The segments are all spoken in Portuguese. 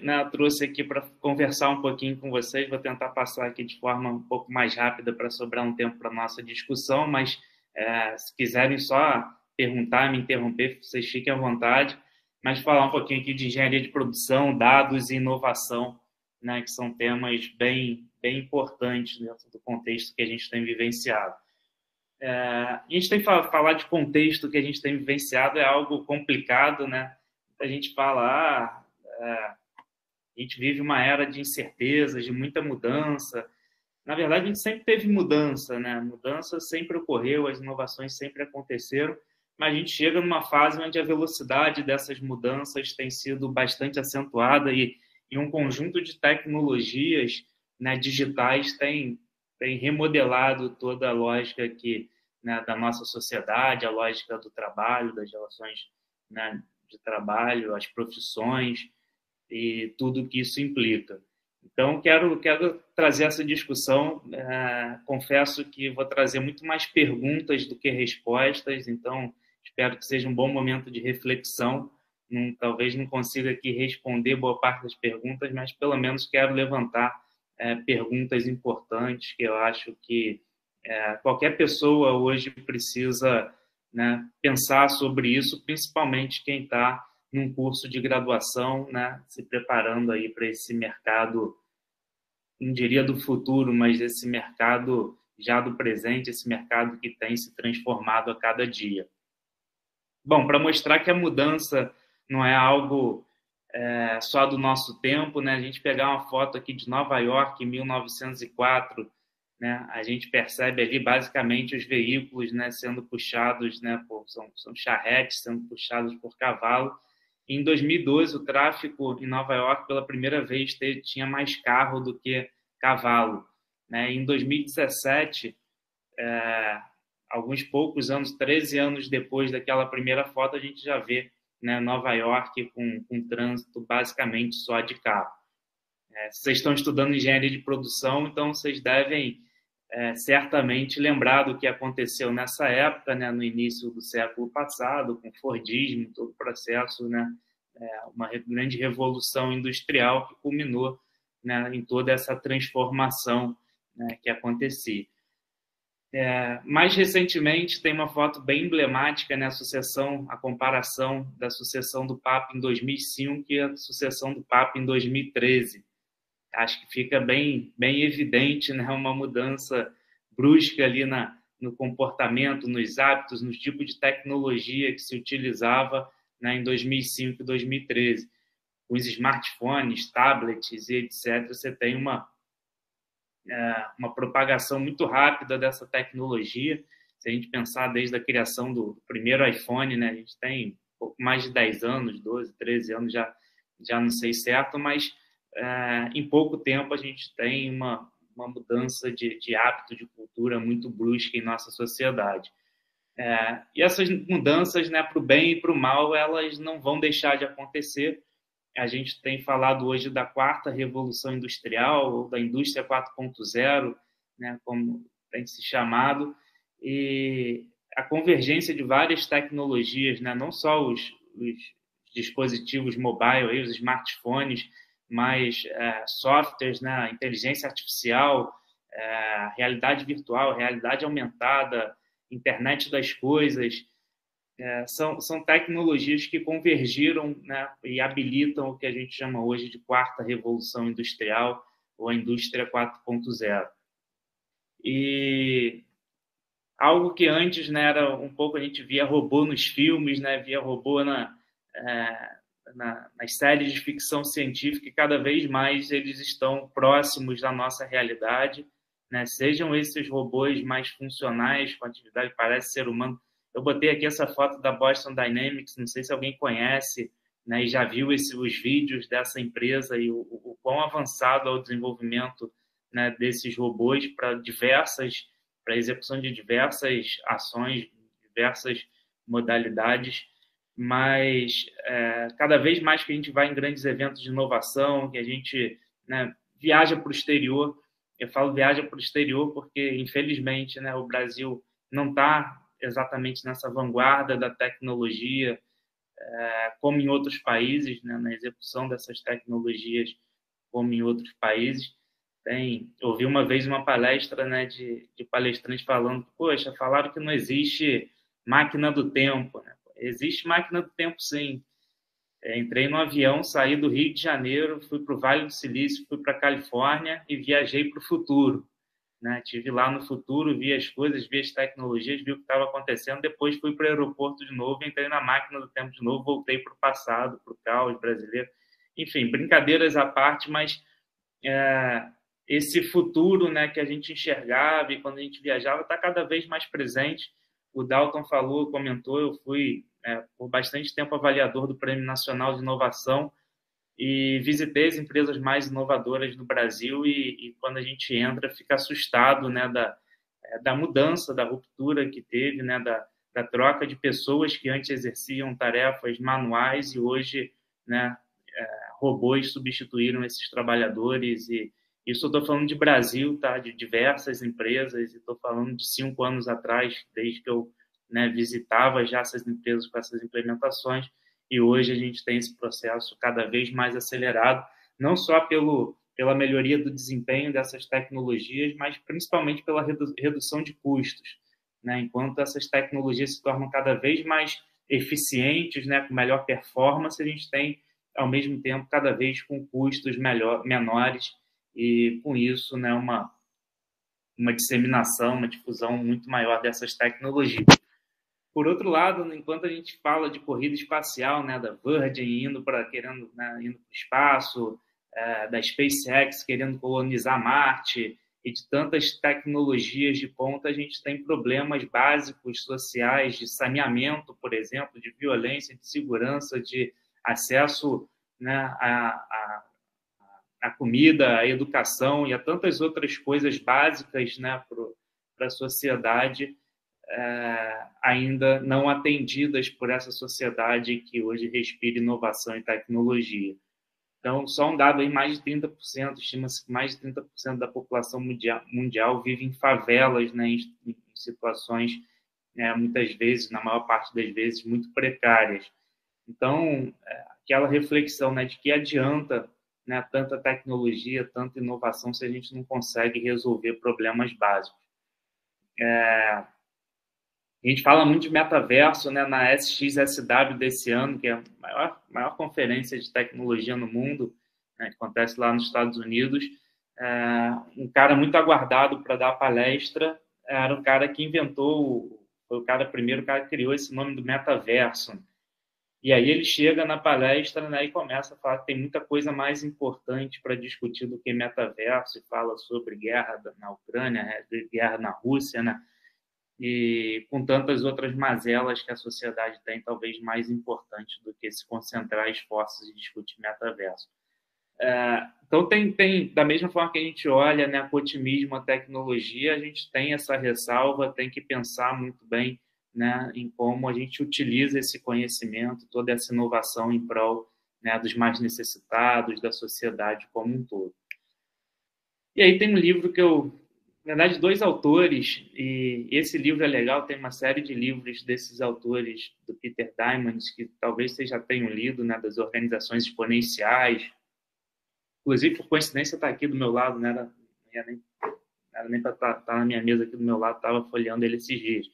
né, eu trouxe aqui para conversar um pouquinho com vocês. Vou tentar passar aqui de forma um pouco mais rápida para sobrar um tempo para a nossa discussão, mas se quiserem só perguntar, me interromper, vocês fiquem à vontade. Mas falar um pouquinho aqui de engenharia de produção, dados e inovação, né, que são temas bem importantes dentro do contexto que a gente tem vivenciado. A gente tem que falar de contexto que a gente tem vivenciado, é algo complicado, né? A gente fala, a gente vive uma era de incertezas, de muita mudança. Na verdade, a gente sempre teve mudança, né? Mudança sempre ocorreu, as inovações sempre aconteceram, mas a gente chega numa fase onde a velocidade dessas mudanças tem sido bastante acentuada e um conjunto de tecnologias, né, digitais tem remodelado toda a lógica né, da nossa sociedade, a lógica do trabalho, das relações, né, de trabalho, as profissões e tudo que isso implica. Então, quero trazer essa discussão. Confesso que vou trazer muito mais perguntas do que respostas, então espero que seja um bom momento de reflexão. Talvez não consiga aqui responder boa parte das perguntas, mas pelo menos quero levantar perguntas importantes que eu acho que qualquer pessoa hoje precisa, né, pensar sobre isso, principalmente quem está num curso de graduação, né, se preparando aí para esse mercado, não diria do futuro, mas esse mercado já do presente, esse mercado que tem se transformado a cada dia. Bom, para mostrar que a mudança não é algo só do nosso tempo, né? A gente pegar uma foto aqui de Nova York, em 1904, né? A gente percebe ali basicamente os veículos, né, sendo puxados, né, são charretes sendo puxados por cavalo. Em 2012, o tráfego em Nova York, pela primeira vez, tinha mais carro do que cavalo, né? Em 2017, alguns poucos anos, 13 anos depois daquela primeira foto, a gente já vê, né, Nova York com trânsito basicamente só de carro. Vocês estão estudando engenharia de produção, então vocês devem certamente lembrar do que aconteceu nessa época, né, no início do século passado, com o Fordismo, todo o processo, né, uma grande revolução industrial que culminou, né, em toda essa transformação, né, que acontecia. Mais recentemente, tem uma foto bem emblemática, né, a comparação da sucessão do Papa em 2005 e a sucessão do Papa em 2013. Acho que fica bem evidente, né, uma mudança brusca ali no comportamento, nos hábitos, no tipo de tecnologia que se utilizava, né, em 2005 e 2013. Os smartphones, tablets e etc., você tem uma propagação muito rápida dessa tecnologia. Se a gente pensar desde a criação do primeiro iPhone, né, a gente tem um pouco mais de 10 anos, 12, 13 anos, já não sei certo, mas em pouco tempo a gente tem uma mudança de hábito, de cultura muito brusca em nossa sociedade. E essas mudanças, né, para o bem e para o mal, elas não vão deixar de acontecer. A gente tem falado hoje da quarta revolução industrial, ou da indústria 4.0, né, como tem se chamado, e a convergência de várias tecnologias, né, não só os dispositivos mobile, os smartphones, mas softwares, né, inteligência artificial, realidade virtual, realidade aumentada, internet das coisas. São tecnologias que convergiram, né, e habilitam o que a gente chama hoje de quarta revolução industrial ou a indústria 4.0. E algo que antes, né, era um pouco, a gente via robô nos filmes, né, via robô nas séries de ficção científica, e cada vez mais eles estão próximos da nossa realidade, né? Sejam esses robôs mais funcionais, com atividade que parece ser humano. Eu botei aqui essa foto da Boston Dynamics, não sei se alguém conhece, né, e já viu os vídeos dessa empresa e o quão avançado é o desenvolvimento, né, desses robôs para a execução de diversas ações, diversas modalidades. Mas cada vez mais que a gente vai em grandes eventos de inovação, que a gente, né, viaja para o exterior. Eu falo viaja para o exterior porque, infelizmente, né, o Brasil não está exatamente nessa vanguarda da tecnologia, como em outros países, né, na execução dessas tecnologias, como em outros países. Ouvi uma vez uma palestra, né, de palestrantes falando, poxa, falaram que não existe máquina do tempo, né? Existe máquina do tempo, sim. Entrei no avião, saí do Rio de Janeiro, fui para o Vale do Silício, fui para a Califórnia e viajei para o futuro, né? Tive lá no futuro, vi as coisas, vi as tecnologias, vi o que estava acontecendo, depois fui para o aeroporto de novo, entrei na máquina do tempo de novo, voltei para o passado, para o caos brasileiro. Enfim, brincadeiras à parte, mas esse futuro, né, que a gente enxergava e quando a gente viajava está cada vez mais presente. O Dalton falou, comentou, eu fui por bastante tempo avaliador do Prêmio Nacional de Inovação e visitei as empresas mais inovadoras no Brasil e quando a gente entra fica assustado, né, da mudança, da ruptura que teve, né, da troca de pessoas que antes exerciam tarefas manuais e hoje, né, robôs substituíram esses trabalhadores. E isso eu estou falando de Brasil, tá? De diversas empresas, e estou falando de 5 anos atrás, desde que eu, né, visitava já essas empresas com essas implementações, e hoje a gente tem esse processo cada vez mais acelerado, não só pela melhoria do desempenho dessas tecnologias, mas principalmente pela redução de custos, né? Enquanto essas tecnologias se tornam cada vez mais eficientes, né, com melhor performance, a gente tem, ao mesmo tempo, cada vez com custos menores e, com isso, né, uma disseminação, uma difusão muito maior dessas tecnologias. Por outro lado, enquanto a gente fala de corrida espacial, né, da Virgin indo para o espaço, da SpaceX querendo colonizar Marte e de tantas tecnologias de ponta, a gente tem problemas básicos sociais de saneamento, por exemplo, de violência, de segurança, de acesso, né, a comida, a educação e a tantas outras coisas básicas, né, para a sociedade, ainda não atendidas por essa sociedade que hoje respira inovação e tecnologia. Então, só um dado aí, mais de 30%, estima-se que mais de 30% da população mundial vive em favelas, né, em situações, muitas vezes, na maior parte das vezes, muito precárias. Então, aquela reflexão, né, de que adianta, né, tanta tecnologia, tanta inovação se a gente não consegue resolver problemas básicos. A gente fala muito de metaverso, né, na SXSW desse ano, que é a maior conferência de tecnologia no mundo, né, que acontece lá nos Estados Unidos. Um cara muito aguardado para dar a palestra era um cara que foi o primeiro cara que criou esse nome do metaverso. E aí ele chega na palestra, né, e começa a falar que tem muita coisa mais importante para discutir do que metaverso, e fala sobre guerra na Ucrânia, guerra na Rússia, né, e com tantas outras mazelas que a sociedade tem, talvez mais importante do que se concentrar esforços e discutir metaverso. Então, da mesma forma que a gente olha, né, com otimismo a tecnologia, a gente tem essa ressalva, tem que pensar muito bem, né, em como a gente utiliza esse conhecimento, toda essa inovação em prol, né, dos mais necessitados, da sociedade como um todo. E aí tem um livro na verdade, 2 autores, e esse livro é legal, tem uma série de livros desses autores, do Peter Diamandis, que talvez vocês já tenham lido, né, das organizações exponenciais. Inclusive, por coincidência, está aqui do meu lado, né, não era nem para estar na minha mesa aqui do meu lado, estava folheando ele esses dias.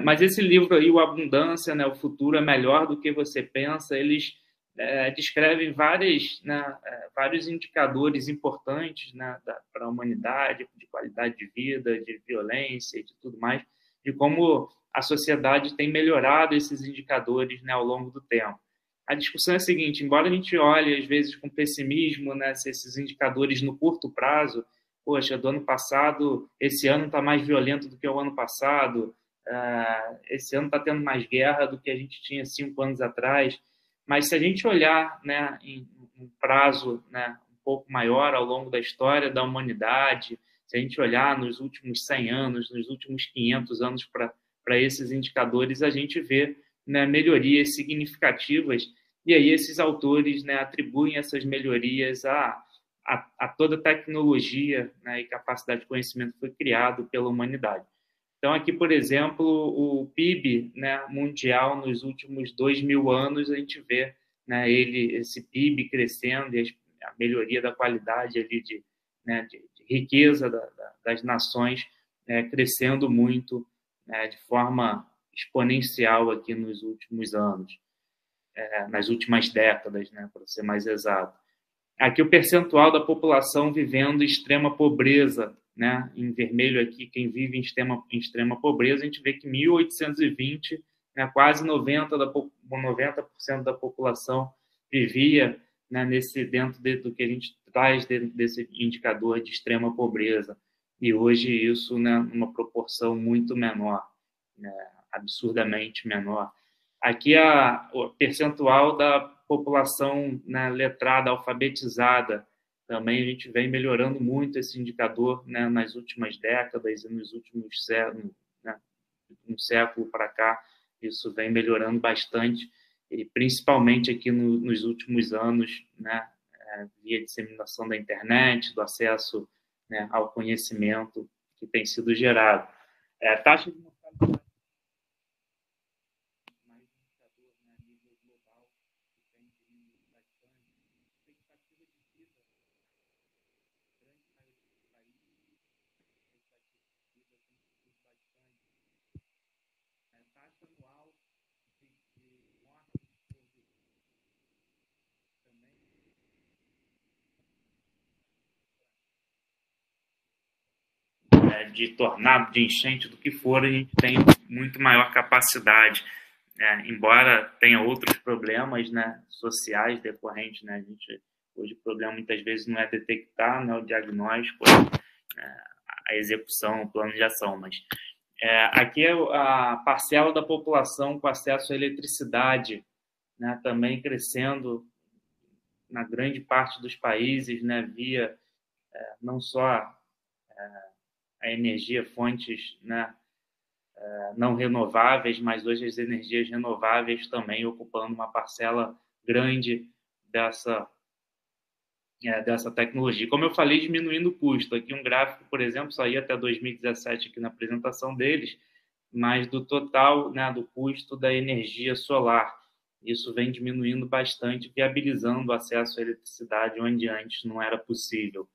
Mas esse livro aí, o Abundância, né, O Futuro é Melhor do que Você Pensa, eles descrevem vários indicadores importantes, né, para a humanidade, de qualidade de vida, de violência e de tudo mais, de como a sociedade tem melhorado esses indicadores, né, ao longo do tempo. A discussão é a seguinte: embora a gente olhe, às vezes, com pessimismo, né, se esses indicadores no curto prazo, poxa, do ano passado, esse ano está mais violento do que o ano passado, esse ano está tendo mais guerra do que a gente tinha 5 anos atrás. Mas se a gente olhar, né, em um prazo, né, um pouco maior ao longo da história da humanidade, se a gente olhar nos últimos 100 anos, nos últimos 500 anos para esses indicadores, a gente vê, né, melhorias significativas. E aí esses autores, né, atribuem essas melhorias a toda a tecnologia, né, e capacidade de conhecimento que foi criado pela humanidade. Então, aqui, por exemplo, o PIB, né, mundial nos últimos 2.000 anos, a gente vê, né, esse PIB crescendo e a melhoria da qualidade ali né, de riqueza das nações crescendo muito, né, de forma exponencial aqui nos últimos anos, nas últimas décadas, né, para ser mais exato. Aqui o percentual da população vivendo em extrema pobreza, né? Em vermelho aqui, quem vive em extrema pobreza, a gente vê que 1820, né, quase 90% da população vivia, né, dentro do que a gente traz desse indicador de extrema pobreza. E hoje isso, né, numa proporção muito menor, né, absurdamente menor. Aqui o percentual da população, né, letrada, alfabetizada, também a gente vem melhorando muito esse indicador, né, nas últimas décadas e nos últimos séculos, né, um século para cá, isso vem melhorando bastante, e principalmente aqui nos últimos anos, né, via disseminação da internet, do acesso, né, ao conhecimento que tem sido gerado. A taxa de mortalidade de tornado, de enchente, do que for, a gente tem muito maior capacidade, embora tenha outros problemas, né, sociais decorrentes, né, hoje o problema muitas vezes não é detectar, né, o diagnóstico, a execução, o plano de ação, mas aqui é a parcela da população com acesso à eletricidade, né, também crescendo na grande parte dos países, né, via não só a energia, fontes, né, não renováveis, mas hoje as energias renováveis também ocupando uma parcela grande dessa tecnologia. Como eu falei, diminuindo o custo. Aqui um gráfico, por exemplo, só ia até 2017 aqui na apresentação deles, mas do total, né, do custo da energia solar. Isso vem diminuindo bastante, viabilizando o acesso à eletricidade onde antes não era possível.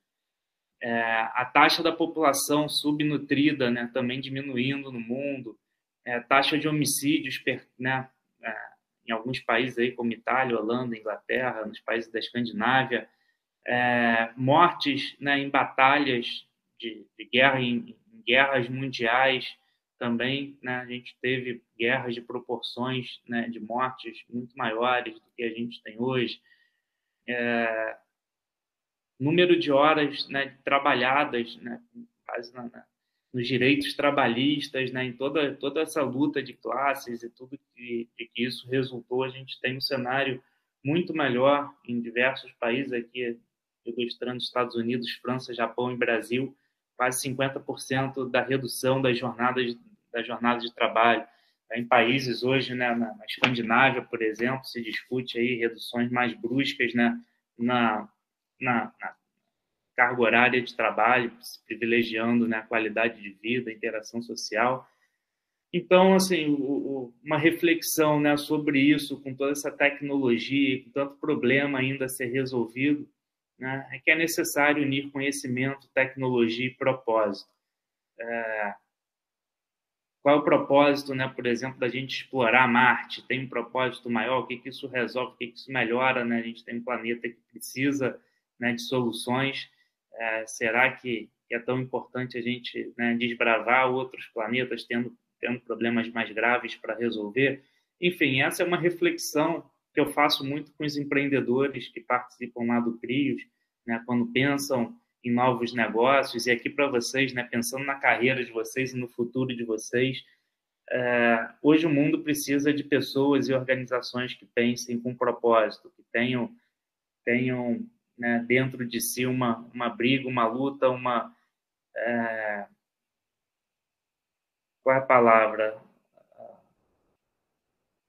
A taxa da população subnutrida, né, também diminuindo no mundo, taxa de homicídios, né, em alguns países aí, como Itália, Holanda, Inglaterra, nos países da Escandinávia, mortes, né, em batalhas de guerra, em guerras mundiais também, né, a gente teve guerras de proporções, né, de mortes muito maiores do que a gente tem hoje. Número de horas, né, trabalhadas, né, nos direitos trabalhistas, né, em toda essa luta de classes e tudo que isso resultou, a gente tem um cenário muito melhor em diversos países aqui, ilustrando Estados Unidos, França, Japão e Brasil, quase 50% da redução das jornadas de trabalho. Em países hoje, né, na Escandinávia, por exemplo, se discute aí reduções mais bruscas, né, na carga horária de trabalho, privilegiando, né, a qualidade de vida, a interação social. Então, assim, uma reflexão, né, sobre isso, com toda essa tecnologia, com tanto problema ainda a ser resolvido, né, é que é necessário unir conhecimento, tecnologia e propósito. Qual é o propósito, né, por exemplo, da gente explorar Marte? Tem um propósito maior? O que isso resolve? O que isso melhora? Né? A gente tem um planeta que precisa, né, de soluções. Será que é tão importante a gente, né, desbravar outros planetas tendo problemas mais graves para resolver? Enfim, essa é uma reflexão que eu faço muito com os empreendedores que participam lá do CRIOS, né, quando pensam em novos negócios, e aqui para vocês, né, pensando na carreira de vocês e no futuro de vocês, hoje o mundo precisa de pessoas e organizações que pensem com propósito, que tenham né, dentro de si uma briga, uma luta, qual é a palavra?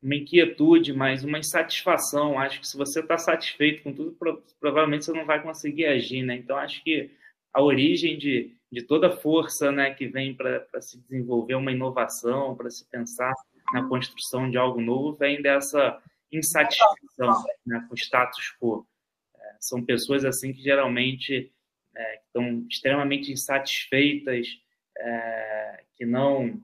Uma inquietude, mas uma insatisfação. Acho que se você está satisfeito com tudo, provavelmente você não vai conseguir agir, né? Então, acho que a origem de de toda a força, né, que vem para se desenvolver uma inovação, para se pensar na construção de algo novo, vem dessa insatisfação, né, com o status quo. São pessoas assim que geralmente estão extremamente insatisfeitas, que não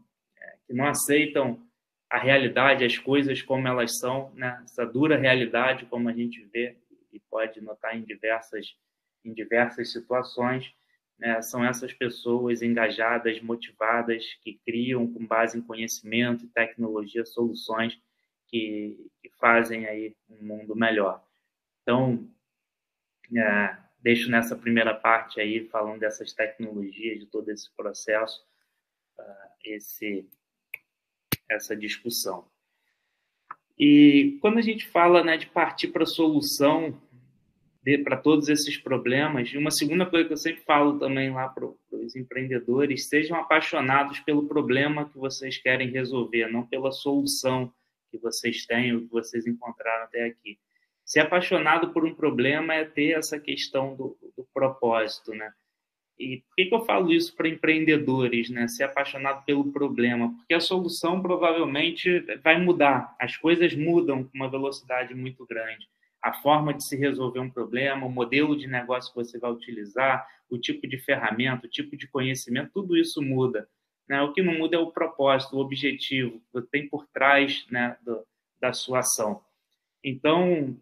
aceitam a realidade, as coisas como elas são, né? Essa dura realidade, como a gente vê e pode notar em diversas situações, né? São essas pessoas engajadas, motivadas, que criam com base em conhecimento e tecnologia soluções que fazem aí um mundo melhor. Então, deixo nessa primeira parte aí, falando dessas tecnologias, de todo esse processo, essa discussão. E quando a gente fala, né, de partir para a solução para todos esses problemas, uma segunda coisa que eu sempre falo também lá para os empreendedores: sejam apaixonados pelo problema que vocês querem resolver, não pela solução que vocês têm ou que vocês encontraram até aqui. Ser apaixonado por um problema é ter essa questão do propósito, né? E por que eu falo isso para empreendedores, né? Ser apaixonado pelo problema? Porque a solução provavelmente vai mudar. As coisas mudam com uma velocidade muito grande. A forma de se resolver um problema, o modelo de negócio que você vai utilizar, o tipo de ferramenta, o tipo de conhecimento, tudo isso muda, né? O que não muda é o propósito, o objetivo que tem por trás, né, da sua ação. Então,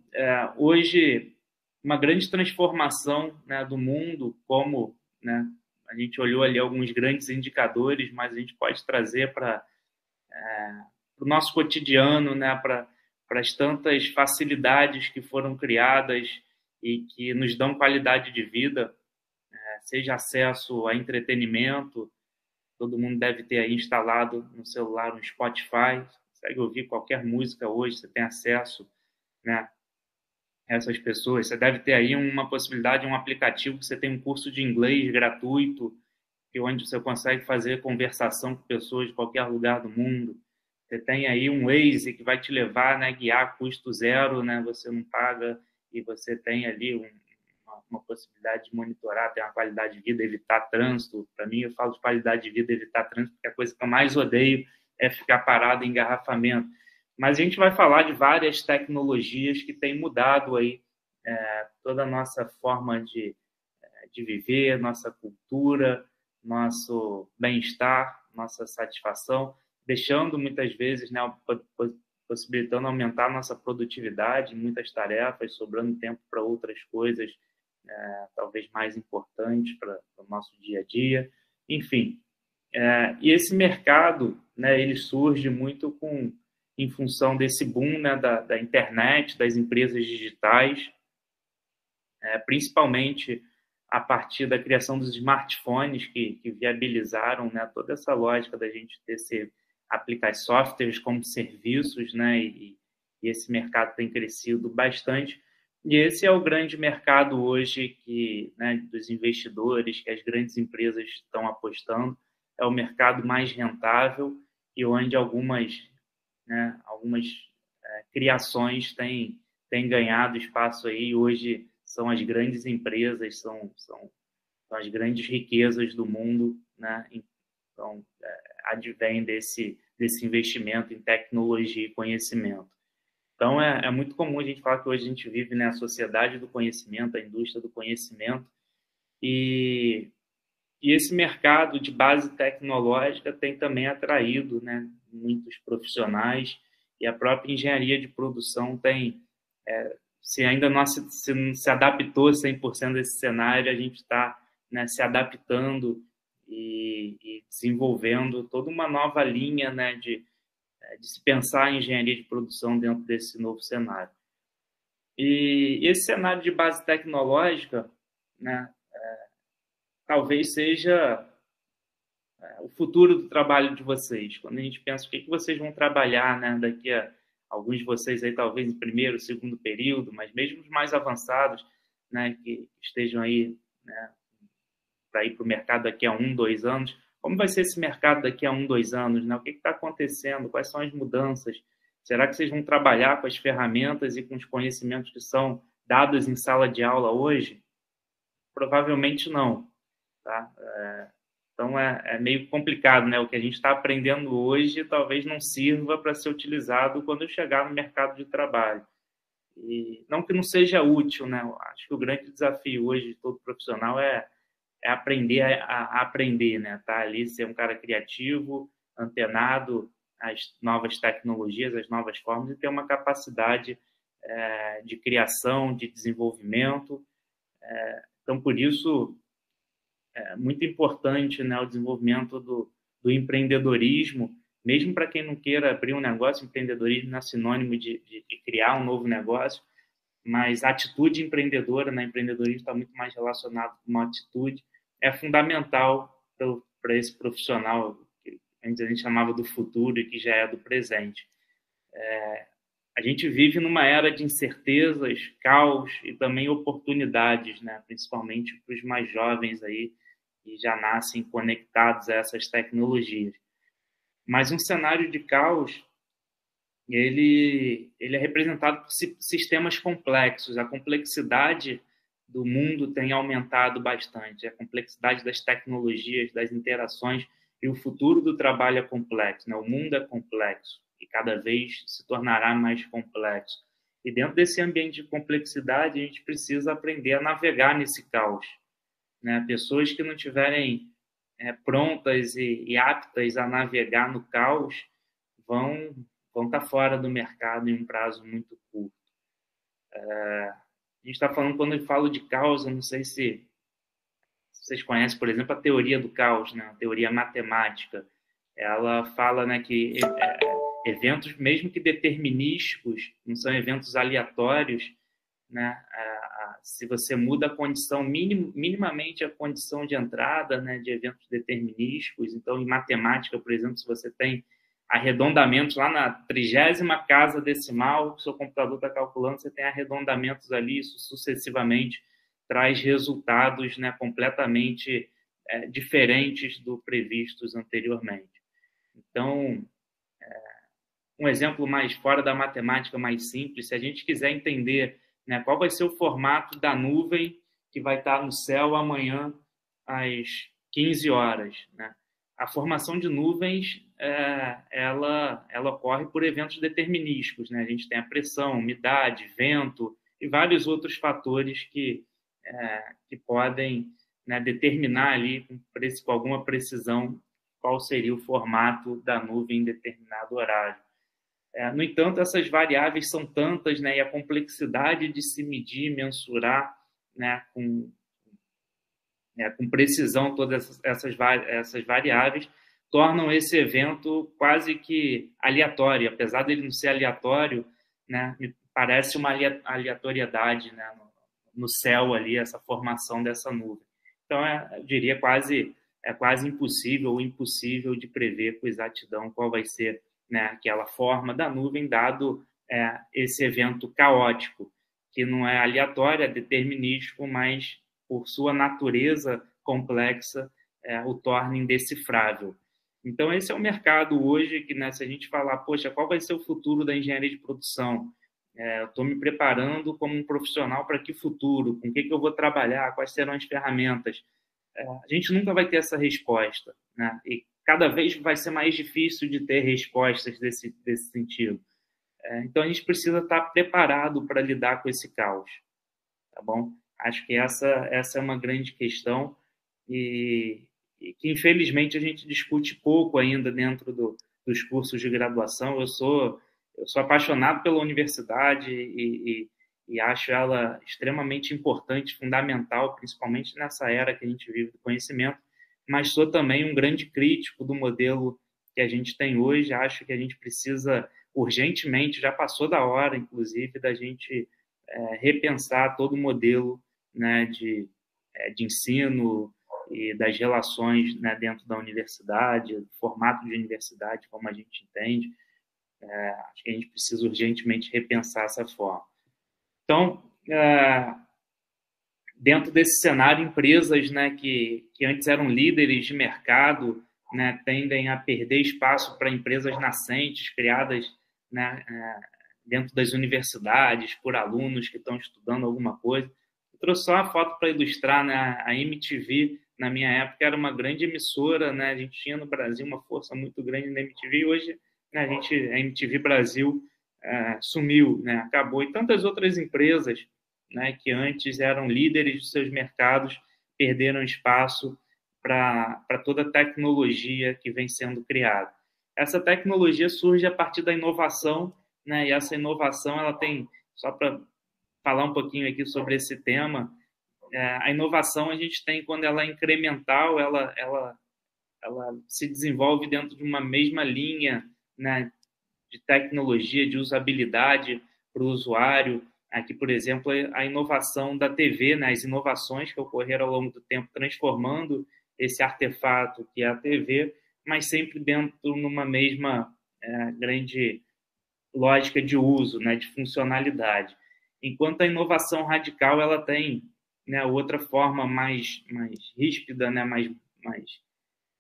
hoje, uma grande transformação, né, do mundo, como, né, a gente olhou ali alguns grandes indicadores, mas a gente pode trazer para o nosso cotidiano, né, para as tantas facilidades que foram criadas e que nos dão qualidade de vida, seja acesso a entretenimento. Todo mundo deve ter aí instalado no celular um Spotify, consegue ouvir qualquer música hoje, você tem acesso, né, essas pessoas. Você deve ter aí uma possibilidade, um aplicativo que você tem um curso de inglês gratuito, onde você consegue fazer conversação com pessoas de qualquer lugar do mundo. Você tem aí um Waze que vai te levar, né, guiar a custo zero, né, você não paga, e você tem ali uma possibilidade de monitorar, ter uma qualidade de vida, evitar trânsito. Para mim, eu falo de qualidade de vida, evitar trânsito, porque a coisa que eu mais odeio é ficar parado em engarrafamento. Mas a gente vai falar de várias tecnologias que têm mudado aí toda a nossa forma de viver, nossa cultura, nosso bem-estar, nossa satisfação, deixando muitas vezes, né, possibilitando aumentar nossa produtividade em muitas tarefas, sobrando tempo para outras coisas, talvez mais importantes para o nosso dia a dia. Enfim, e esse mercado, né, ele surge muito em função desse boom, né, da internet, das empresas digitais, principalmente a partir da criação dos smartphones que viabilizaram, né, toda essa lógica da gente aplicar softwares como serviços, né, e esse mercado tem crescido bastante. E esse é o grande mercado hoje né, dos investidores, que as grandes empresas estão apostando. É o mercado mais rentável e onde algumas criações têm ganhado espaço aí. Hoje são as grandes empresas, são as grandes riquezas do mundo, né? Então, advém desse investimento em tecnologia e conhecimento. Então, é muito comum a gente falar que hoje a gente vive, né, a sociedade do conhecimento, a indústria do conhecimento, e esse mercado de base tecnológica tem também atraído, né, muitos profissionais, e a própria engenharia de produção se ainda não se adaptou 100% desse cenário, a gente está, né, se adaptando e desenvolvendo toda uma nova linha, né, de se pensar em engenharia de produção dentro desse novo cenário. E esse cenário de base tecnológica, né, talvez seja o futuro do trabalho de vocês. Quando a gente pensa o que vocês vão trabalhar, né, daqui a alguns de vocês aí talvez em primeiro, segundo período, mas mesmo os mais avançados, né, que estejam aí, né, para ir para o mercado daqui a 1, 2 anos, como vai ser esse mercado daqui a 1, 2 anos, né? O que está acontecendo? Quais são as mudanças? Será que vocês vão trabalhar com as ferramentas e com os conhecimentos que são dados em sala de aula hoje? Provavelmente não, tá? Então, é meio complicado, né? O que a gente está aprendendo hoje talvez não sirva para ser utilizado quando eu chegar no mercado de trabalho. E não que não seja útil, né? Eu acho que o grande desafio hoje de todo profissional é aprender a aprender, né? Tá ali, ser um cara criativo, antenado às novas tecnologias, às novas formas, e ter uma capacidade de criação, de desenvolvimento. Então, por isso, é muito importante, né, o desenvolvimento do empreendedorismo, mesmo para quem não queira abrir um negócio. Empreendedorismo não é sinônimo de criar um novo negócio, mas a atitude empreendedora, né, empreendedorismo está muito mais relacionado com uma atitude, é fundamental para esse profissional que antes a gente chamava do futuro e que já é do presente. A gente vive numa era de incertezas, caos e também oportunidades, né, principalmente para os mais jovens aí, que já nascem conectados a essas tecnologias. Mas um cenário de caos, ele é representado por sistemas complexos. A complexidade do mundo tem aumentado bastante, a complexidade das tecnologias, das interações, e o futuro do trabalho é complexo, né? O mundo é complexo e cada vez se tornará mais complexo. E dentro desse ambiente de complexidade, a gente precisa aprender a navegar nesse caos, né? Pessoas que não tiverem prontas e aptas a navegar no caos vão estar fora do mercado em um prazo muito curto. A gente está falando, quando eu falo de caos, eu não sei se vocês conhecem, por exemplo, a teoria do caos, né? A teoria matemática. Ela fala, né, que eventos, mesmo que determinísticos, não são eventos aleatórios, né? Se você muda a condição, minimamente a condição de entrada, né, de eventos determinísticos. Então, em matemática, por exemplo, se você tem arredondamentos lá na 30ª casa decimal, que o seu computador está calculando, você tem arredondamentos ali, isso sucessivamente traz resultados, né, completamente diferentes do previstos anteriormente. Então, um exemplo mais fora da matemática, mais simples, se a gente quiser entender, né, qual vai ser o formato da nuvem que vai estar no céu amanhã às 15 horas, né? A formação de nuvens, ela ocorre por eventos determinísticos, né? A gente tem a pressão, umidade, vento e vários outros fatores que podem, né, determinar ali com alguma precisão qual seria o formato da nuvem em determinado horário. No entanto, essas variáveis são tantas, né, e a complexidade de se medir, mensurar, né, com precisão todas essas variáveis tornam esse evento quase que aleatório. Apesar dele não ser aleatório, né, me parece uma aleatoriedade, né, no céu ali, essa formação dessa nuvem. Então, eu diria quase impossível ou impossível de prever com exatidão qual vai ser, né, aquela forma da nuvem, dado esse evento caótico, que não é aleatório, é determinístico, mas por sua natureza complexa o torna indecifrável. Então, esse é o mercado hoje que, né, se a gente falar, poxa, qual vai ser o futuro da engenharia de produção? Eu estou me preparando como um profissional para que futuro? Com o que eu vou trabalhar? Quais serão as ferramentas? A gente nunca vai ter essa resposta, né? E cada vez vai ser mais difícil de ter respostas desse sentido. Então, a gente precisa estar preparado para lidar com esse caos, tá bom? Acho que essa é uma grande questão e que, infelizmente, a gente discute pouco ainda dentro dos cursos de graduação. Eu sou apaixonado pela universidade e acho ela extremamente importante, fundamental, principalmente nessa era que a gente vive do conhecimento, mas sou também um grande crítico do modelo que a gente tem hoje. Acho que a gente precisa urgentemente, já passou da hora, inclusive, da gente repensar todo o modelo, né, de ensino e das relações, né, dentro da universidade, do formato de universidade, como a gente entende. Acho que a gente precisa urgentemente repensar essa forma. Então, dentro desse cenário, empresas, né, que antes eram líderes de mercado, né, tendem a perder espaço para empresas nascentes, criadas, né, dentro das universidades, por alunos que estão estudando alguma coisa. Eu trouxe só uma foto para ilustrar, né, a MTV na minha época, era uma grande emissora, né? A gente tinha no Brasil uma força muito grande na MTV, e hoje, né, a MTV Brasil sumiu, né? Acabou. E tantas outras empresas, né, que antes eram líderes de seus mercados, perderam espaço para toda a tecnologia que vem sendo criada. Essa tecnologia surge a partir da inovação, né? E essa inovação, ela tem, só para falar um pouquinho aqui sobre esse tema, a inovação a gente tem quando ela é incremental, ela se desenvolve dentro de uma mesma linha, né, de tecnologia, de usabilidade para o usuário. Aqui, por exemplo, a inovação da TV, né, as inovações que ocorreram ao longo do tempo, transformando esse artefato que é a TV, mas sempre dentro numa mesma grande lógica de uso, né, de funcionalidade. Enquanto a inovação radical ela tem, né, outra forma mais ríspida, né,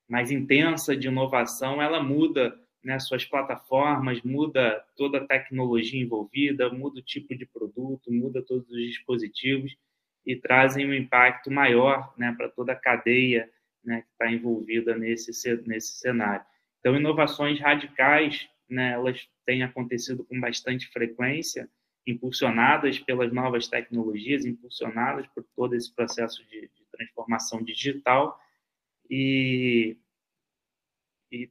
mais intensa de inovação, ela muda, né, suas plataformas, muda toda a tecnologia envolvida, muda o tipo de produto, muda todos os dispositivos e trazem um impacto maior, né, para toda a cadeia, né, que está envolvida nesse cenário. Então, inovações radicais, né, elas têm acontecido com bastante frequência, impulsionadas pelas novas tecnologias, impulsionadas por todo esse processo de transformação digital e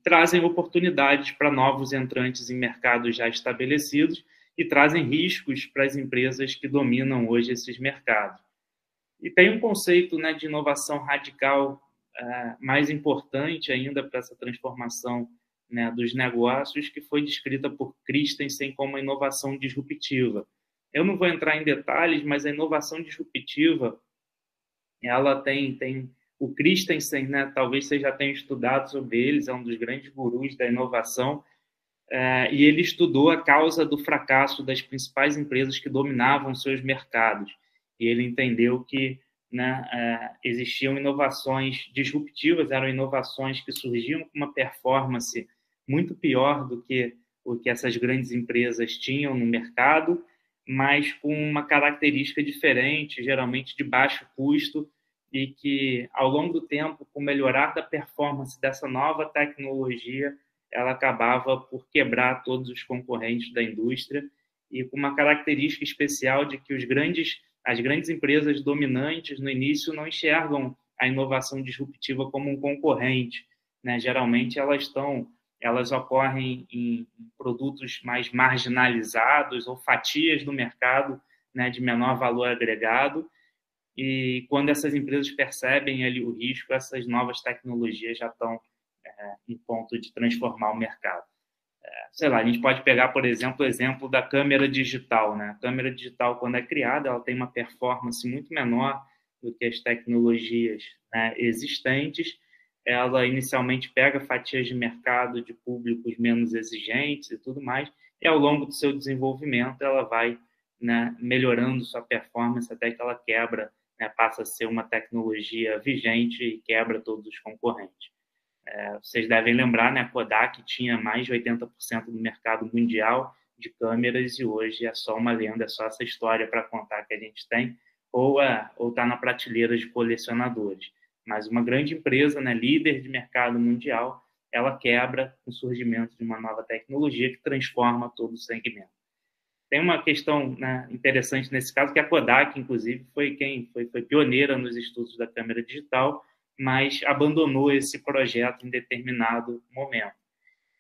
trazem oportunidades para novos entrantes em mercados já estabelecidos e trazem riscos para as empresas que dominam hoje esses mercados. E tem um conceito, né, de inovação radical mais importante ainda para essa transformação, né, dos negócios, que foi descrita por Christensen como a inovação disruptiva. Eu não vou entrar em detalhes, mas a inovação disruptiva, ela tem o Christensen, né, talvez você já tenha estudado sobre eles, é um dos grandes gurus da inovação, e ele estudou a causa do fracasso das principais empresas que dominavam seus mercados. E ele entendeu que, né, existiam inovações disruptivas, eram inovações que surgiam com uma performance muito pior do que o que essas grandes empresas tinham no mercado, mas com uma característica diferente, geralmente de baixo custo, e que, ao longo do tempo, com o melhorar da performance dessa nova tecnologia, ela acabava por quebrar todos os concorrentes da indústria, e com uma característica especial de que as grandes empresas dominantes, no início, não enxergam a inovação disruptiva como um concorrente, né? Geralmente, elas ocorrem em produtos mais marginalizados ou fatias do mercado, né, de menor valor agregado, e quando essas empresas percebem ali o risco, essas novas tecnologias já estão em ponto de transformar o mercado. Sei lá, a gente pode pegar, por exemplo, o exemplo da câmera digital, né? A câmera digital, quando é criada, ela tem uma performance muito menor do que as tecnologias, né, existentes. Ela inicialmente pega fatias de mercado de públicos menos exigentes e tudo mais, e ao longo do seu desenvolvimento ela vai, né, melhorando sua performance até que ela quebra, né, passa a ser uma tecnologia vigente e quebra todos os concorrentes. Vocês devem lembrar, né, a Kodak tinha mais de 80% do mercado mundial de câmeras e hoje é só uma lenda, é só essa história para contar que a gente tem, ou está na prateleira de colecionadores. Mas uma grande empresa, né, líder de mercado mundial, ela quebra com o surgimento de uma nova tecnologia que transforma todo o segmento. Tem uma questão, né, interessante nesse caso, que a Kodak, inclusive, foi pioneira nos estudos da câmera digital, mas abandonou esse projeto em determinado momento.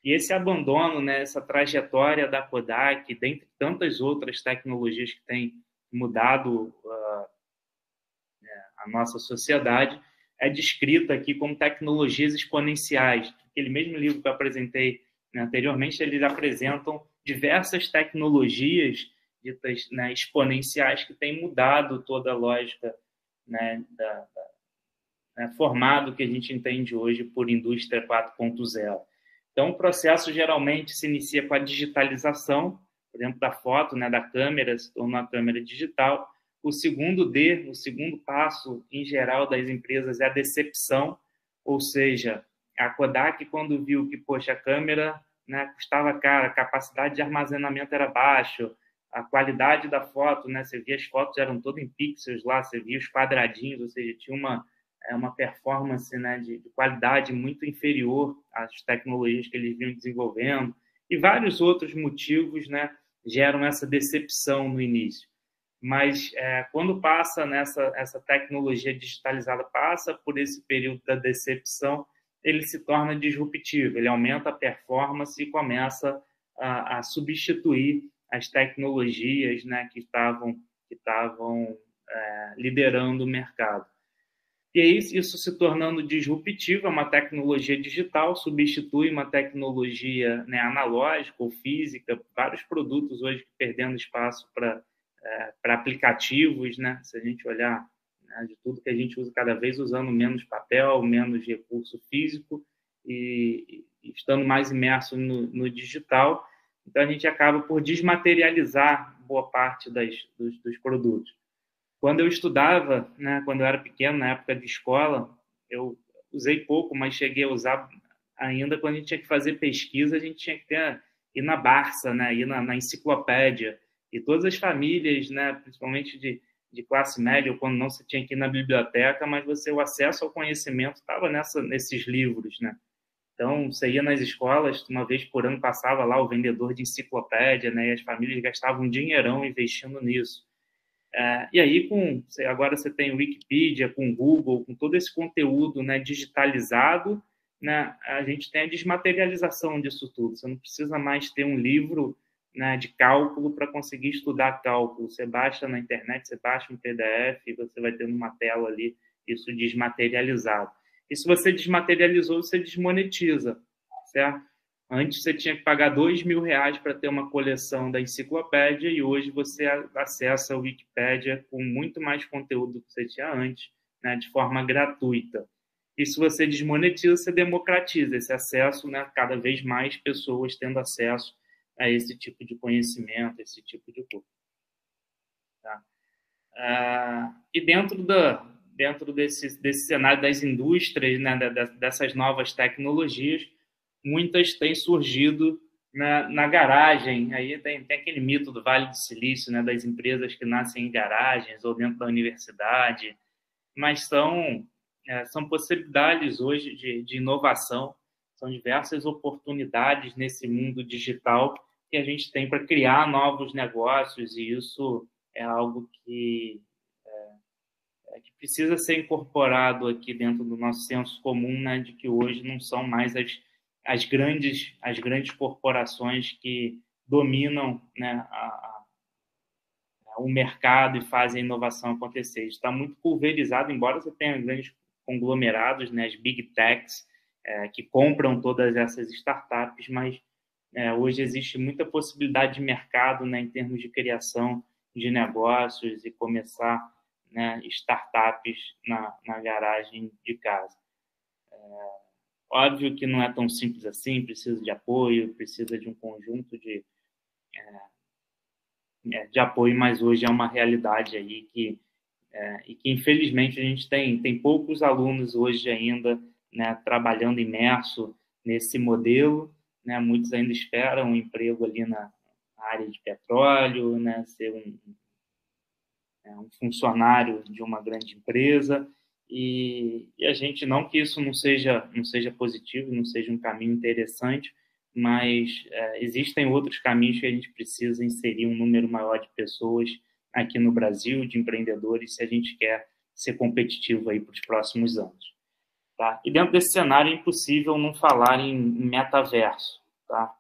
E esse abandono, né, essa trajetória da Kodak, dentre tantas outras tecnologias que têm mudado a nossa sociedade, é descrita aqui como tecnologias exponenciais. Aquele mesmo livro que eu apresentei, né, anteriormente, eles apresentam diversas tecnologias ditas, né, exponenciais que têm mudado toda a lógica, né, formado que a gente entende hoje por indústria 4.0. Então, o processo geralmente se inicia com a digitalização, por exemplo, da foto, né, da câmera, se torna uma câmera digital. O segundo passo, em geral, das empresas é a decepção, ou seja, a Kodak, quando viu que, poxa, a câmera, né, custava caro, a capacidade de armazenamento era baixa, a qualidade da foto, né, você via as fotos eram todas em pixels lá, você via os quadradinhos, ou seja, tinha uma performance, né, de qualidade muito inferior às tecnologias que eles vinham desenvolvendo, e vários outros motivos, né, geram essa decepção no início. Mas quando passa essa tecnologia digitalizada, passa por esse período da decepção, ele se torna disruptivo, ele aumenta a performance e começa a substituir as tecnologias, né, que estavam liderando o mercado. E aí, isso se tornando disruptivo, é uma tecnologia digital, substitui uma tecnologia, né, analógica ou física, vários produtos hoje perdendo espaço para aplicativos, né? Se a gente olhar, né, de tudo que a gente usa cada vez usando menos papel, menos recurso físico e estando mais imerso no digital, então a gente acaba por desmaterializar boa parte dos produtos. Quando eu estudava, né, quando eu era pequeno, na época de escola, eu usei pouco, mas cheguei a usar ainda quando a gente tinha que fazer pesquisa, a gente tinha que ir na Barça, né, ir na enciclopédia. E todas as famílias, né, principalmente de classe média, ou quando não, você tinha que ir na biblioteca, mas o acesso ao conhecimento estava nesses livros, né? Então, você ia nas escolas, uma vez por ano passava lá o vendedor de enciclopédia, né, e as famílias gastavam um dinheirão investindo nisso. E aí, agora você tem o Wikipedia, com o Google, com todo esse conteúdo, né, digitalizado, né, a gente tem a desmaterialização disso tudo. Você não precisa mais ter um livro, né, de cálculo para conseguir estudar cálculo. Você baixa na internet, você baixa um PDF e você vai ter numa tela ali isso desmaterializado. E se você desmaterializou, você desmonetiza, certo? Antes você tinha que pagar R$ 2.000 para ter uma coleção da enciclopédia e hoje você acessa a Wikipédia com muito mais conteúdo do que você tinha antes, né, de forma gratuita. E se você desmonetiza, você democratiza esse acesso, né, cada vez mais pessoas tendo acesso a esse tipo de conhecimento, esse tipo de coisa. Tá? E dentro desse cenário das indústrias, né, dessas novas tecnologias, muitas têm surgido na garagem. Aí tem aquele mito do Vale do Silício, né, das empresas que nascem em garagens ou dentro da universidade, mas são possibilidades hoje de inovação, são diversas oportunidades nesse mundo digital que a gente tem para criar novos negócios, e isso é algo que precisa ser incorporado aqui dentro do nosso senso comum, né, de que hoje não são mais as grandes corporações que dominam, né, o mercado e fazem a inovação acontecer. Isso está muito pulverizado, embora você tenha grandes conglomerados, né, as big techs, que compram todas essas startups, mas hoje existe muita possibilidade de mercado, né, em termos de criação de negócios e começar, né, startups na garagem de casa. Óbvio que não é tão simples assim, precisa de apoio, precisa de um conjunto de apoio, mas hoje é uma realidade aí e que infelizmente a gente tem poucos alunos hoje ainda, né, trabalhando imerso nesse modelo, né, muitos ainda esperam um emprego ali na área de petróleo, né, ser um funcionário de uma grande empresa, e a gente, não que isso não seja positivo, não seja um caminho interessante, mas existem outros caminhos que a gente precisa inserir um número maior de pessoas aqui no Brasil, de empreendedores, se a gente quer ser competitivo aí para os próximos anos. Tá? E dentro desse cenário é impossível não falar em metaverso. Tá?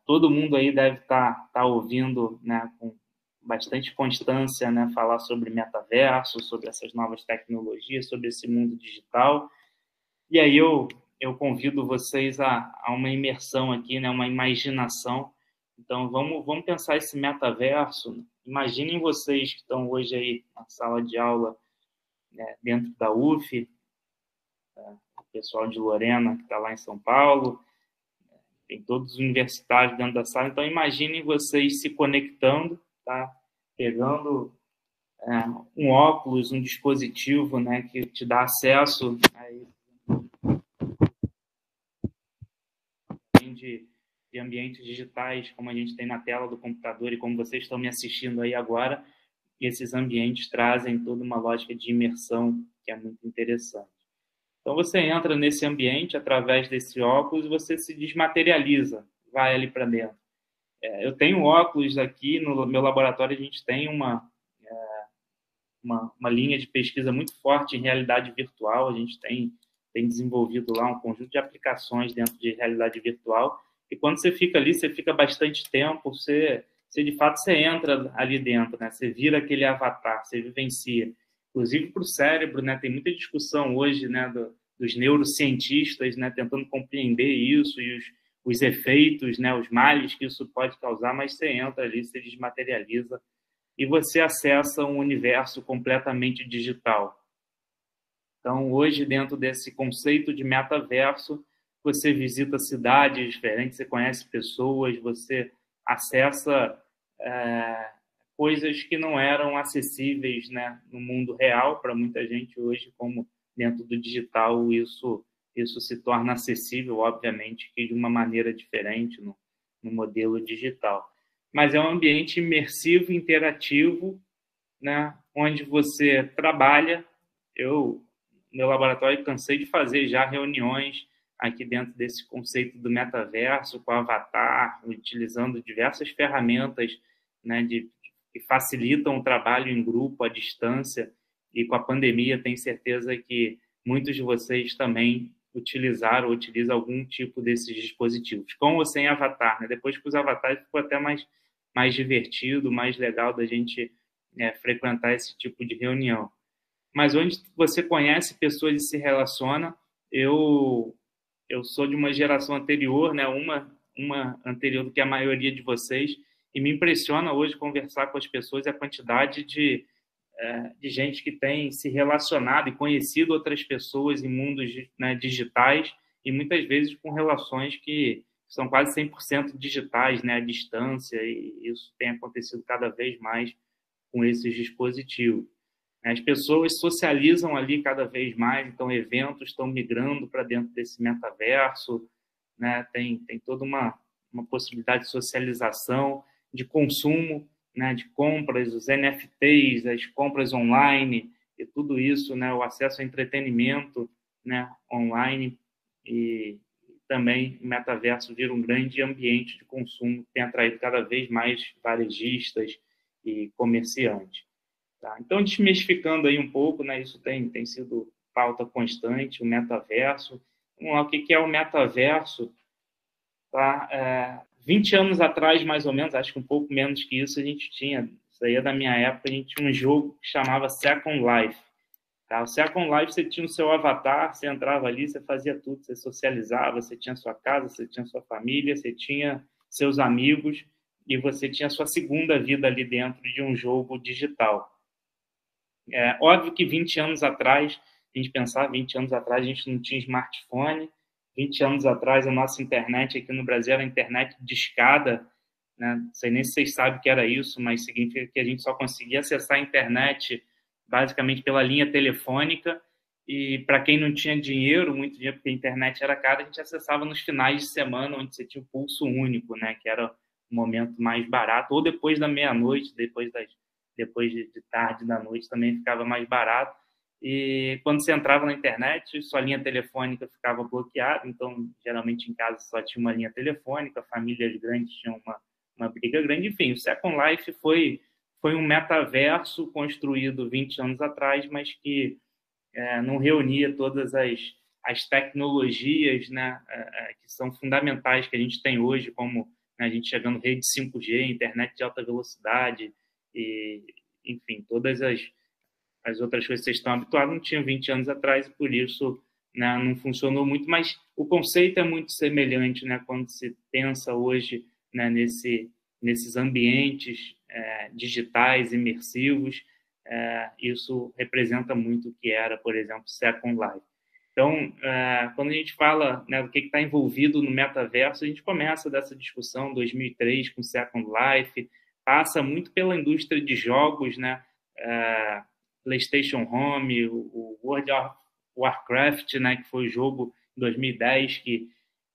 Todo mundo aí deve estar ouvindo, né, com bastante constância, né, falar sobre metaverso, sobre essas novas tecnologias, sobre esse mundo digital. E aí eu convido vocês a uma imersão aqui, né, uma imaginação. Então, vamos pensar esse metaverso. Imaginem vocês que estão hoje aí na sala de aula, né, dentro da UF, o pessoal de Lorena, que está lá em São Paulo, tem todos os universitários dentro da sala. Então, imaginem vocês se conectando, tá? Pegando um óculos, um dispositivo, né, que te dá acesso de ambientes digitais, como a gente tem na tela do computador e como vocês estão me assistindo aí agora, esses ambientes trazem toda uma lógica de imersão que é muito interessante. Então, você entra nesse ambiente através desse óculos e você se desmaterializa, vai ali para dentro. Eu tenho óculos aqui no meu laboratório, a gente tem uma linha de pesquisa muito forte em realidade virtual, a gente tem desenvolvido lá um conjunto de aplicações dentro de realidade virtual, e quando você fica ali, você fica bastante tempo, você de fato você entra ali dentro, né? Você vira aquele avatar, você vivencia. Inclusive para o cérebro, né? Tem muita discussão hoje, né, dos neurocientistas, né, tentando compreender isso e os efeitos, né, os males que isso pode causar, mas você entra ali, você desmaterializa e você acessa um universo completamente digital. Então, hoje, dentro desse conceito de metaverso, você visita cidades diferentes, você conhece pessoas, você acessa coisas que não eram acessíveis, né, no mundo real para muita gente hoje, como dentro do digital isso se torna acessível, obviamente, que de uma maneira diferente no modelo digital. Mas é um ambiente imersivo, interativo, né, onde você trabalha. Meu laboratório, cansei de fazer já reuniões aqui dentro desse conceito do metaverso, com avatar, utilizando diversas ferramentas, né, que facilitam o trabalho em grupo, à distância, e com a pandemia, tenho certeza que muitos de vocês também utilizaram ou utilizam algum tipo desses dispositivos, com ou sem avatar, né? Depois que os avatares ficou até mais divertido, mais legal da gente frequentar esse tipo de reunião. Mas onde você conhece pessoas e se relaciona, eu sou de uma geração anterior, né? Uma anterior do que a maioria de vocês, e me impressiona hoje conversar com as pessoas a quantidade de gente que tem se relacionado e conhecido outras pessoas em mundos, né, digitais, e muitas vezes com relações que são quase 100% digitais, né, à distância, e isso tem acontecido cada vez mais com esses dispositivos. As pessoas socializam ali cada vez mais, então eventos estão migrando para dentro desse metaverso, né? Tem toda uma possibilidade de socialização, de consumo, né? De compras, os NFTs, as compras online, e tudo isso, né? O acesso a entretenimento, né, online, e também o metaverso vira um grande ambiente de consumo que tem atraído cada vez mais varejistas e comerciantes. Tá? Então, desmistificando aí um pouco, né, isso tem sido pauta constante, o metaverso. Vamos lá, o que é o metaverso? Tá? 20 anos atrás, mais ou menos, acho que um pouco menos que isso, a gente tinha, isso aí é da minha época, a gente tinha um jogo que chamava Second Life. Tá? O Second Life, você tinha o seu avatar, você entrava ali, você fazia tudo, você socializava, você tinha sua casa, você tinha sua família, você tinha seus amigos, e você tinha sua segunda vida ali dentro de um jogo digital. Óbvio que 20 anos atrás, a gente pensava, 20 anos atrás a gente não tinha smartphone, 20 anos atrás a nossa internet aqui no Brasil era internet de escada, né? Não sei nem se vocês sabem o que era isso, mas significa que a gente só conseguia acessar a internet basicamente pela linha telefônica, e para quem não tinha dinheiro, muito dinheiro, porque a internet era cara, a gente acessava nos finais de semana, onde você tinha o pulso único, né? Que era o momento mais barato, ou depois da meia-noite, depois de tarde da noite também ficava mais barato. E quando você entrava na internet, sua linha telefônica ficava bloqueada, então geralmente em casa só tinha uma linha telefônica, famílias grandes tinham uma briga grande. Enfim, o Second Life foi um metaverso construído 20 anos atrás, mas que não reunia todas as tecnologias, né, que são fundamentais que a gente tem hoje, como, né, a gente chegando rede 5G, internet de alta velocidade, e, enfim, todas as outras coisas que vocês estão habituados não tinham 20 anos atrás, e por isso, né, não funcionou muito, mas o conceito é muito semelhante, né, quando se pensa hoje, né, nesses ambientes digitais, imersivos. Isso representa muito o que era, por exemplo, Second Life. Então, quando a gente fala, né, do que está envolvido no metaverso, a gente começa dessa discussão 2003 com Second Life, passa muito pela indústria de jogos, né, PlayStation Home, o World of Warcraft, né, que foi o jogo em 2010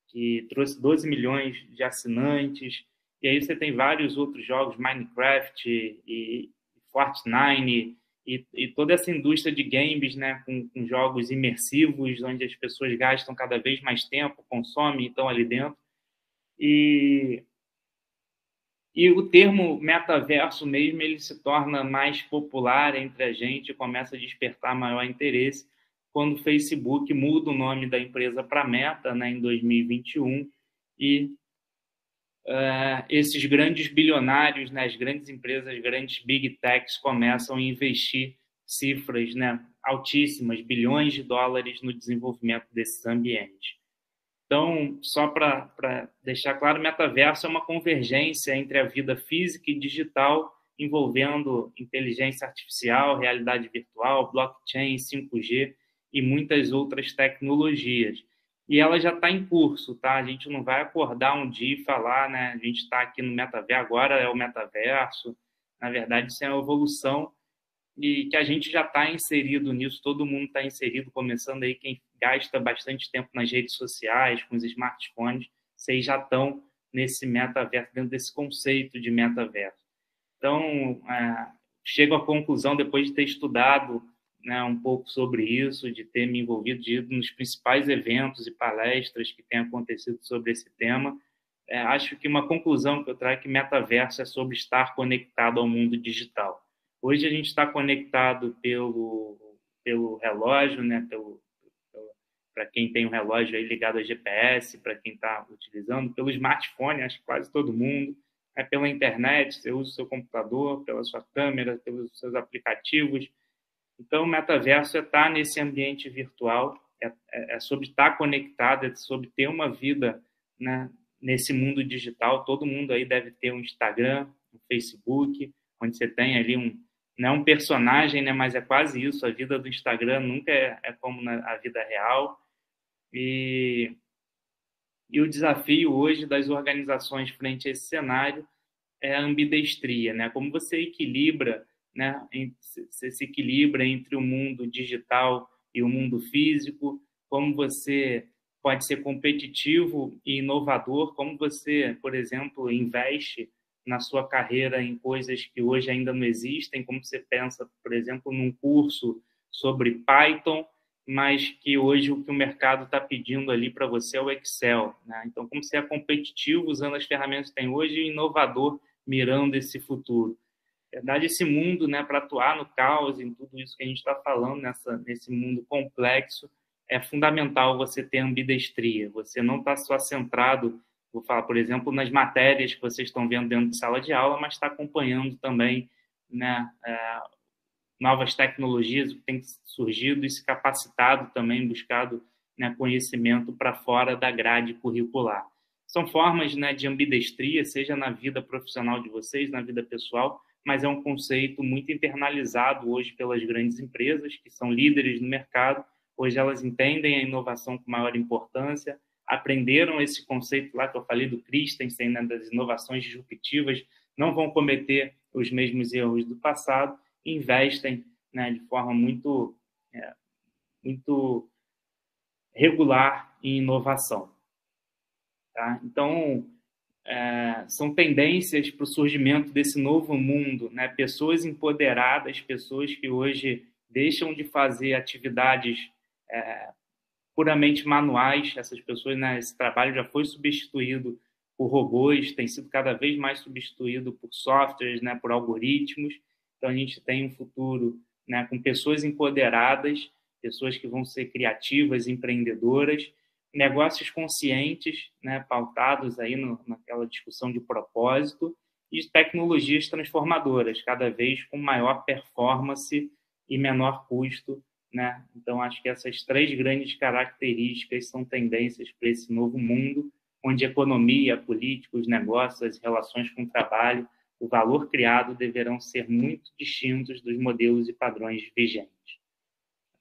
que trouxe 12 milhões de assinantes. E aí você tem vários outros jogos, Minecraft e Fortnite e toda essa indústria de games, né, com jogos imersivos, onde as pessoas gastam cada vez mais tempo, consomem e estão ali dentro. E o termo metaverso mesmo, ele se torna mais popular entre a gente, começa a despertar maior interesse quando o Facebook muda o nome da empresa para Meta, né, em 2021, e esses grandes bilionários, né, as grandes empresas, as grandes big techs começam a investir cifras, né, altíssimas, bilhões de dólares no desenvolvimento desses ambientes. Então, só para deixar claro, o metaverso é uma convergência entre a vida física e digital, envolvendo inteligência artificial, realidade virtual, blockchain, 5G e muitas outras tecnologias. E ela já está em curso, tá? A gente não vai acordar um dia e falar, né? A gente está aqui no metaverso, agora é o metaverso. Na verdade, isso é uma evolução e que a gente já está inserido nisso, todo mundo está inserido, começando aí quem gasta bastante tempo nas redes sociais, com os smartphones, vocês já estão nesse metaverso, dentro desse conceito de metaverso. Então, chego à conclusão, depois de ter estudado, né, um pouco sobre isso, de ter me envolvido, de ir nos principais eventos e palestras que têm acontecido sobre esse tema, acho que uma conclusão que eu trago é que metaverso é sobre estar conectado ao mundo digital. Hoje a gente está conectado pelo relógio, né? Para quem tem um relógio aí ligado a GPS, para quem está utilizando, pelo smartphone, acho que quase todo mundo, pela internet, você usa o seu computador, pela sua câmera, pelos seus aplicativos. Então, o metaverso é estar nesse ambiente virtual, é sobre estar conectado, é sobre ter uma vida, né, nesse mundo digital. Todo mundo aí deve ter um Instagram, um Facebook, onde você tem ali não é um personagem, né, mas é quase isso. A vida do Instagram nunca é como a vida real. E o desafio hoje das organizações frente a esse cenário é a ambidestria, né? Como você equilibra, né? Você se equilibra entre o mundo digital e o mundo físico, como você pode ser competitivo e inovador, como você, por exemplo, investe na sua carreira em coisas que hoje ainda não existem, como você pensa, por exemplo, num curso sobre Python, mas que hoje o que o mercado está pedindo ali para você é o Excel, né? Então, como você é competitivo usando as ferramentas que tem hoje e inovador mirando esse futuro. Na verdade, esse mundo, né, para atuar no caos, em tudo isso que a gente está falando, nesse mundo complexo, é fundamental você ter ambidestria. Você não está só centrado, vou falar, por exemplo, nas matérias que vocês estão vendo dentro de sala de aula, mas está acompanhando também, né, novas tecnologias que têm surgido e se capacitado também, buscado, né, conhecimento para fora da grade curricular. São formas, né, de ambidestria, seja na vida profissional de vocês, na vida pessoal, mas é um conceito muito internalizado hoje pelas grandes empresas, que são líderes no mercado. Hoje elas entendem a inovação com maior importância, aprenderam esse conceito lá que eu falei do Christensen, né, das inovações disruptivas, não vão cometer os mesmos erros do passado, investem, né, de forma muito regular em inovação. Tá? Então, são tendências para o surgimento desse novo mundo, né? Pessoas empoderadas, pessoas que hoje deixam de fazer atividades puramente manuais. Essas pessoas, né, esse trabalho já foi substituído por robôs, tem sido cada vez mais substituído por softwares, né, por algoritmos. Então, a gente tem um futuro, né, com pessoas empoderadas, pessoas que vão ser criativas, empreendedoras, negócios conscientes, né, pautados aí naquela discussão de propósito, e tecnologias transformadoras, cada vez com maior performance e menor custo, né? Então, acho que essas três grandes características são tendências para esse novo mundo, onde a economia, a política, os negócios, as relações com o trabalho, o valor criado deverão ser muito distintos dos modelos e padrões vigentes.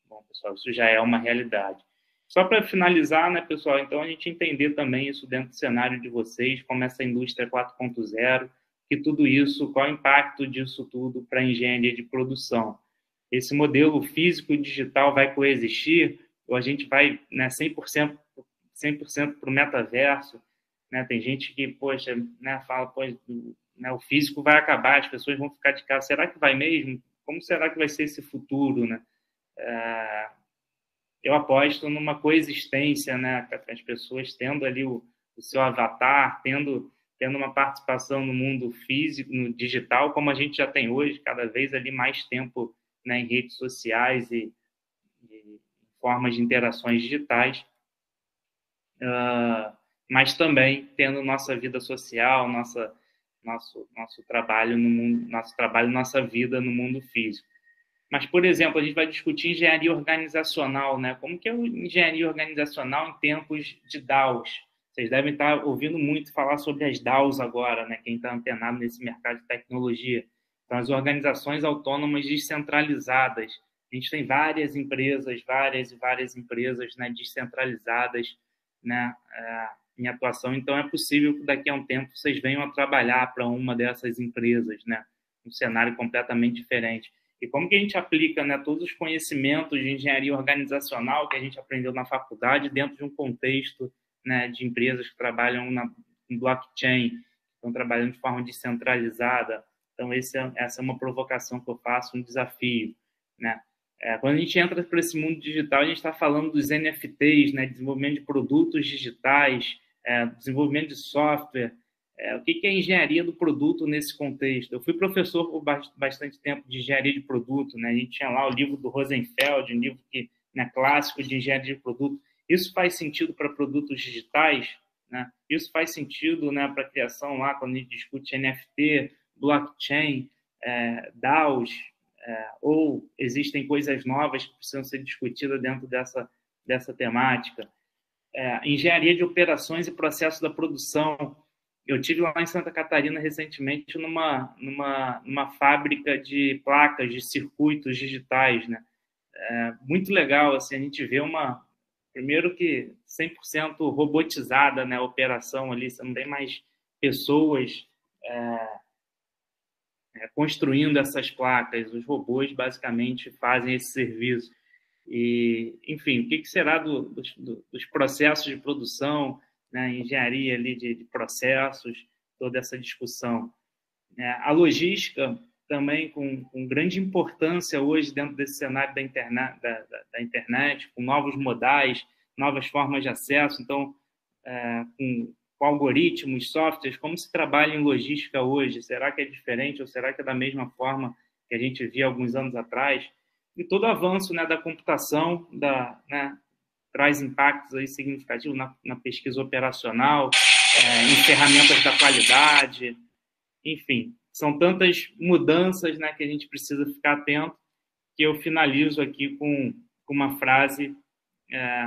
Bom, pessoal, isso já é uma realidade. Só para finalizar, né, pessoal, então a gente entender também isso dentro do cenário de vocês, como essa indústria 4.0, que tudo isso, qual é o impacto disso tudo para a engenharia de produção. Esse modelo físico e digital vai coexistir, ou a gente vai, né, 100% para o metaverso, né? Tem gente que, poxa, né, fala, poxa, né, o físico vai acabar, as pessoas vão ficar de casa. Será que vai mesmo? Como será que vai ser esse futuro, né? Eu aposto numa coexistência, né? As pessoas tendo ali o seu avatar, tendo uma participação no mundo físico, no digital, como a gente já tem hoje, cada vez ali mais tempo, né, em redes sociais e formas de interações digitais, mas também tendo nossa vida social, nosso trabalho no mundo, nossa vida no mundo físico. Mas, por exemplo, a gente vai discutir engenharia organizacional, né? Como que é a engenharia organizacional em tempos de DAOs? Vocês devem estar ouvindo muito falar sobre as DAOs agora, né? Quem está antenado nesse mercado de tecnologia. Então, as organizações autônomas descentralizadas. A gente tem várias empresas, várias empresas, né, descentralizadas, né, em atuação. Então, é possível que daqui a um tempo vocês venham a trabalhar para uma dessas empresas, né? Um cenário completamente diferente. E como que a gente aplica, né, todos os conhecimentos de engenharia organizacional que a gente aprendeu na faculdade dentro de um contexto, né, de empresas que trabalham em blockchain, que estão trabalhando de forma descentralizada. Então, essa é uma provocação que eu faço, um desafio, né? Quando a gente entra para esse mundo digital, a gente está falando dos NFTs, né, desenvolvimento de produtos digitais, desenvolvimento de software. O que é engenharia do produto nesse contexto? Eu fui professor por bastante tempo de engenharia de produto, né? A gente tinha lá o livro do Rosenfeld, um livro que, né, clássico de engenharia de produto. Isso faz sentido para produtos digitais, né? Isso faz sentido, né, para a criação lá, quando a gente discute NFT, blockchain, DAOs, ou existem coisas novas que precisam ser discutidas dentro dessa temática. Engenharia de operações e processo da produção. Eu tive lá em Santa Catarina recentemente numa fábrica de placas, de circuitos digitais, né? Muito legal, assim, a gente vê primeiro que 100% robotizada, né, a operação ali, você não tem mais pessoas construindo essas placas, os robôs basicamente fazem esse serviço. E, enfim, o que será dos processos de produção, né, engenharia ali de processos, toda essa discussão. A logística também com grande importância hoje dentro desse cenário da internet, com novos modais, novas formas de acesso. Então, com algoritmos, softwares, como se trabalha em logística hoje? Será que é diferente ou será que é da mesma forma que a gente via alguns anos atrás? E todo o avanço, né, da computação, né, traz impactos aí significativos na pesquisa operacional, em ferramentas da qualidade, enfim, são tantas mudanças, né, que a gente precisa ficar atento, que eu finalizo aqui com uma frase: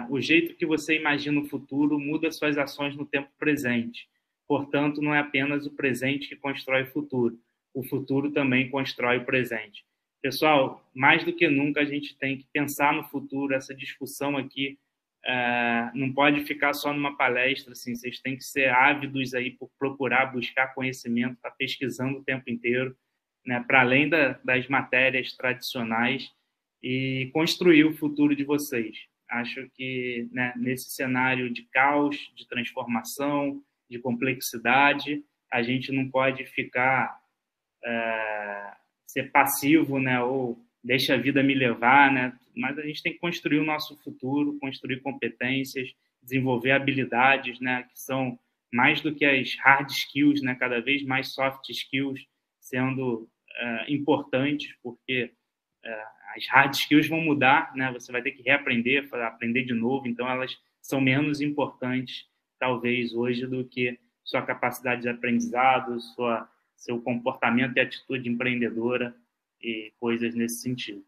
o jeito que você imagina o futuro muda suas ações no tempo presente. Portanto, não é apenas o presente que constrói o futuro também constrói o presente. Pessoal, mais do que nunca a gente tem que pensar no futuro. Essa discussão aqui não pode ficar só numa palestra, assim, vocês têm que ser ávidos aí por procurar, buscar conhecimento, estar pesquisando o tempo inteiro, né, para além das matérias tradicionais, e construir o futuro de vocês. Acho que, né, nesse cenário de caos, de transformação, de complexidade, a gente não pode ficar ser passivo, né, ou deixa a vida me levar, né? Mas a gente tem que construir o nosso futuro, construir competências, desenvolver habilidades, né, que são mais do que as hard skills, né, cada vez mais soft skills sendo importantes, porque as hard skills vão mudar, né? Você vai ter que reaprender, aprender de novo, então elas são menos importantes, talvez, hoje, do que sua capacidade de aprendizado, seu comportamento e atitude empreendedora e coisas nesse sentido.